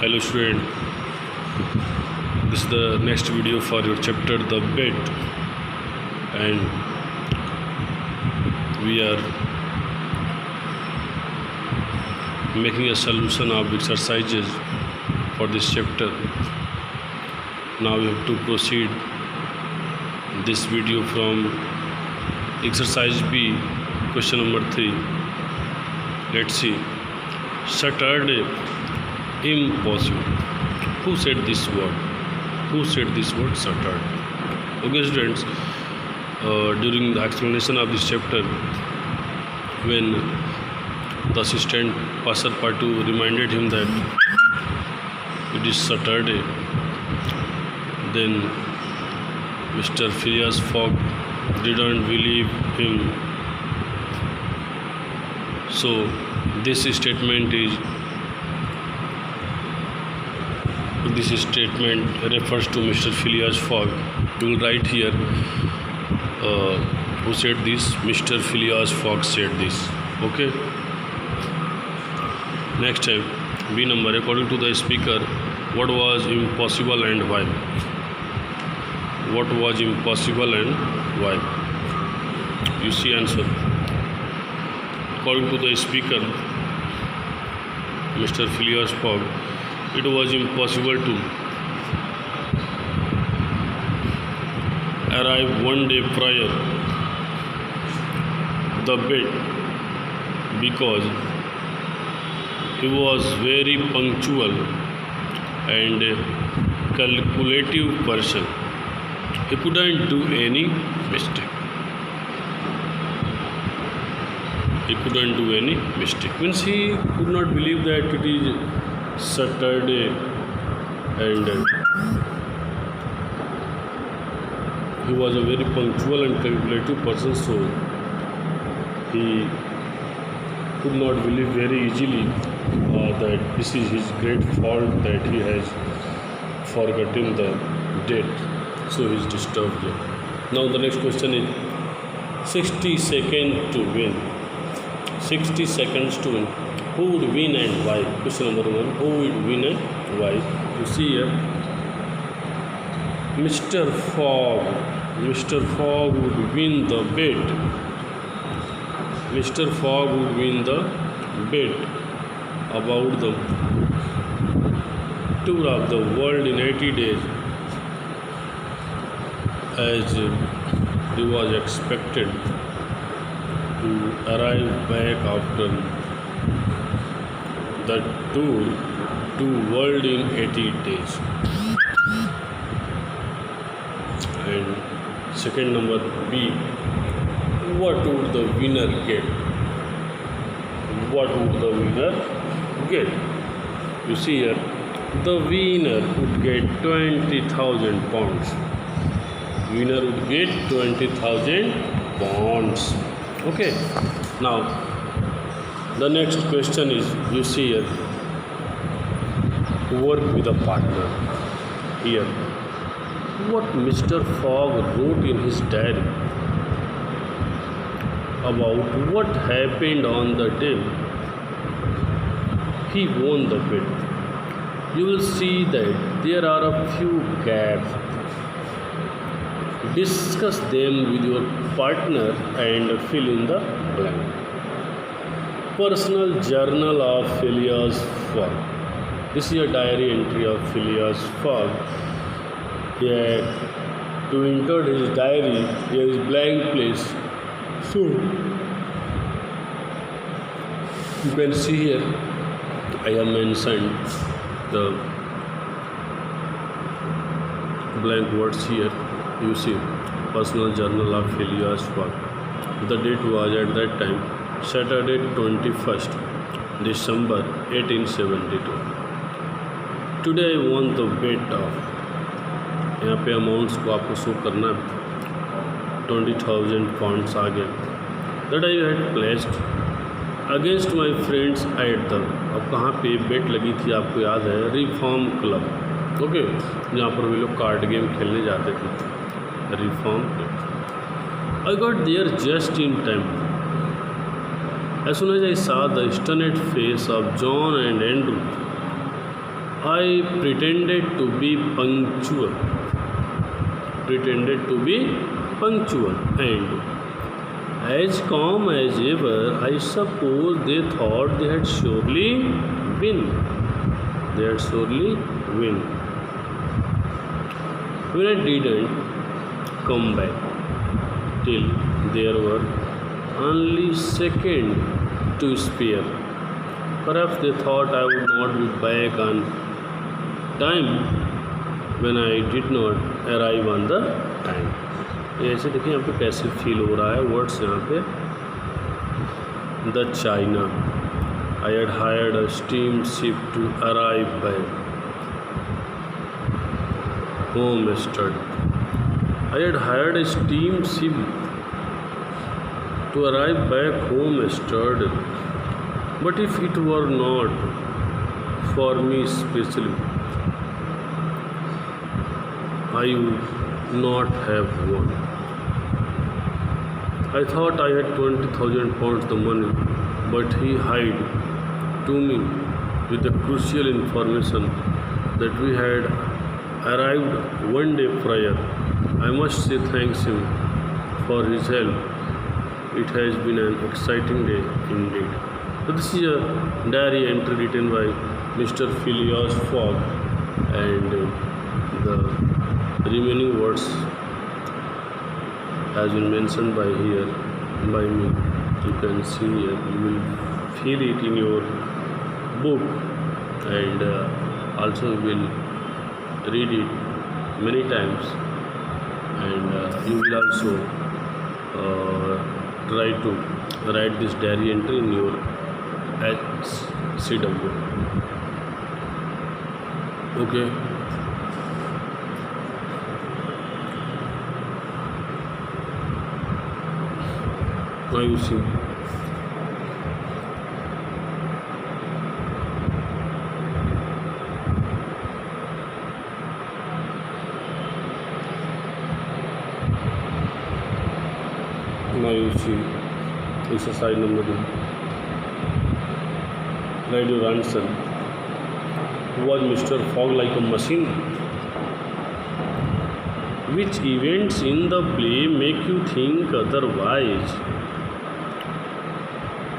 Hello student, this is the next video for your chapter the bed, and we are making a solution of exercises for this chapter. Now we have to proceed this video from exercise B, question number 3. Let's see. Saturday, impossible. Who said this word? Who said this word Saturday? Okay students, during the explanation of this chapter, when the assistant Passer Patu reminded him that it is Saturday, then Mr. Phileas Fogg didn't believe him. So this statement refers to Mr. Phileas Fogg. You will write here who said this. Mr. Phileas Fogg said this. Okay. Next time, B number. According to the speaker, what was impossible and why? What was impossible and why? You see answer. According to the speaker, Mr. Phileas Fogg, it was impossible to arrive one day prior the bed because he was very punctual and a calculative person. He couldn't do any mistake. He couldn't do any mistake. Means he could not believe that it is Saturday and he was a very punctual and calculative person, so he could not believe very easily that this is his great fault that he has forgotten the date, so he is disturbed there. Now the next question is 60 seconds to win. 60 seconds to win. Who would win and why? Question number 1. Who would win and why? You see here, Mr. Fogg would win the bet. Mr. Fogg would win the bet about the tour of the world in 80 days, as he was expected to arrive back after the tour to world in 80 days. And second number B, what would the winner get? What would the winner get? You see here, the winner would get 20,000 pounds. Winner would get 20,000 pounds. Okay. Now the next question is, you see here, work with a partner. Here, what Mr. Fogg wrote in his diary about what happened on the day he won the bet. You will see that there are a few gaps. Discuss them with your partner and fill in the blank. Personal journal of Phileas Fogg. This is a diary entry of Phileas Fogg. Here, to enter his diary, there is blank place. So, you can see here, I have mentioned the blank words here. You see, personal journal of Phileas Fogg. The date was at that time Saturday 21st December 1872. Today I won the bet of, यहाँ पे amounts को आपको show करना है, 20,000 pounds आ गया, that I had placed against my friends at the, अब कहाँ पे बेट लगी थी आपको याद है, रिफॉर्म क्लब. ओके, जहाँ पर वे लोग कार्ड गेम खेलने जाते थे, reform club. I got there just in time. As soon as I saw the stunned face of John and Andrew, I pretended to be punctual, and as calm as ever. I suppose they thought they had surely win. They had surely win. When I didn't come back till there were only seconds to spare. Perhaps they thought I would not be back on time when I did not arrive on the time. ये ऐसे देखिए यहाँ पे कैसे feel हो रहा है words यहाँ पे. The China. I had hired a steamship to arrive by homestead. I had hired a steamship to arrive back homestead. But if it were not for me specially, I would not have won. I thought I had 20,000 pounds the money, but he hid to me with the crucial information that we had arrived one day prior. I must say thanks him for his help. It has been an exciting day indeed. So this is a diary entry written by Mr. Phileas Fogg, and the remaining words has been mentioned by here by me. You can see here, you will feel it in your book, and also will read it many times, and you will also try to write this diary entry in your HCW. Okay. Now you see. Now you see exercise number 2. Write your answer. Was Mr. Fogg like a machine? Which events in the play make you think otherwise?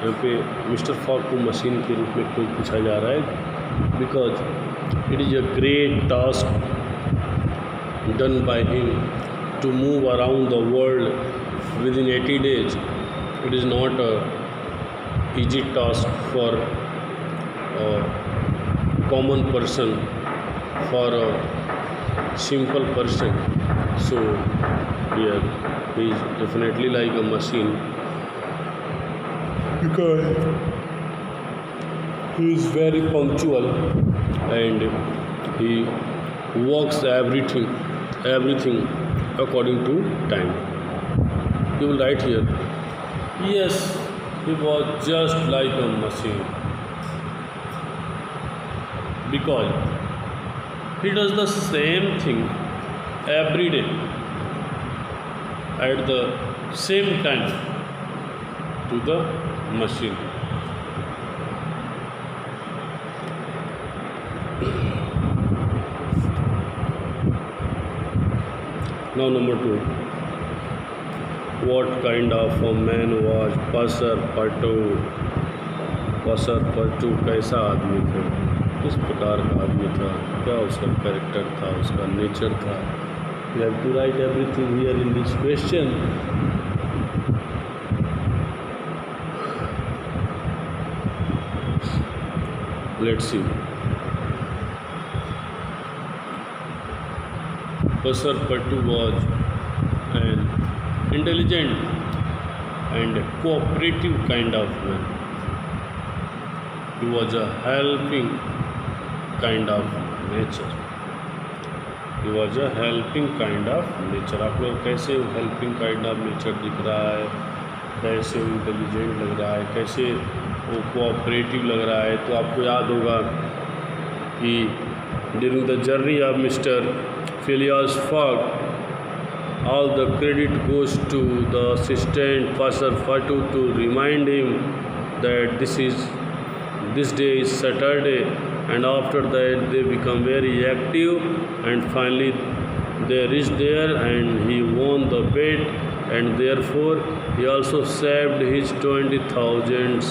यहाँ पे mister fog को machine के रूप में क्यों पूछा जा रहा है? Because it is a great task done by him to move around the world within 80 days. It is not a easy task for a common person, for a simple person. So here he is definitely like a machine, because he is very punctual and he works everything according to time. You will write here, yes, he was just like a machine, because he does the same thing every day at the same time to the machine. Now number 2. What kind of a man was Passepartout? Passepartout कैसा आदमी था? किस प्रकार का आदमी था? क्या उसका कैरेक्टर था, उसका नेचर था? You have to write everything here in this question. Let's see. Passepartout was an intelligent and cooperative kind of man. He was a helping kind of nature. He was a helping kind of nature. आप लोग कैसे helping kind of nature दिख रहा है, कैसे intelligent लग रहा है, कैसे वो कोऑपरेटिव लग रहा है? तो आपको याद होगा कि during the journey of mister Phileas Fogg, all the credit goes to the assistant Passepartout to remind him that this day is Saturday and after that they become very active, and finally they reached there and he won the bet, and therefore he also saved his 20,000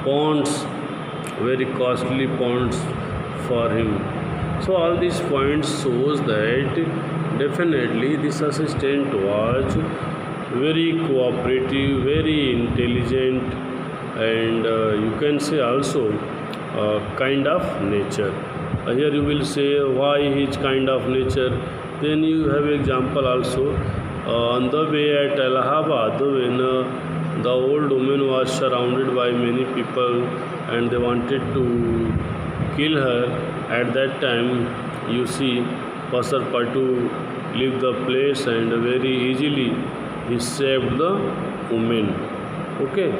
pounds, very costly pounds for him. So all these points shows that definitely this assistant was very cooperative, very intelligent, and you can say also kind of nature. Here you will say why his kind of nature. Then you have example also on the way at Allahabad, when the old woman was surrounded by many people and they wanted to kill her. At that time, you see Passepartout leave the place and very easily he saved the woman. Okay,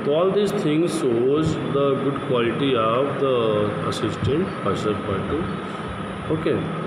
so all these things shows the good quality of the assistant Passepartout. Okay.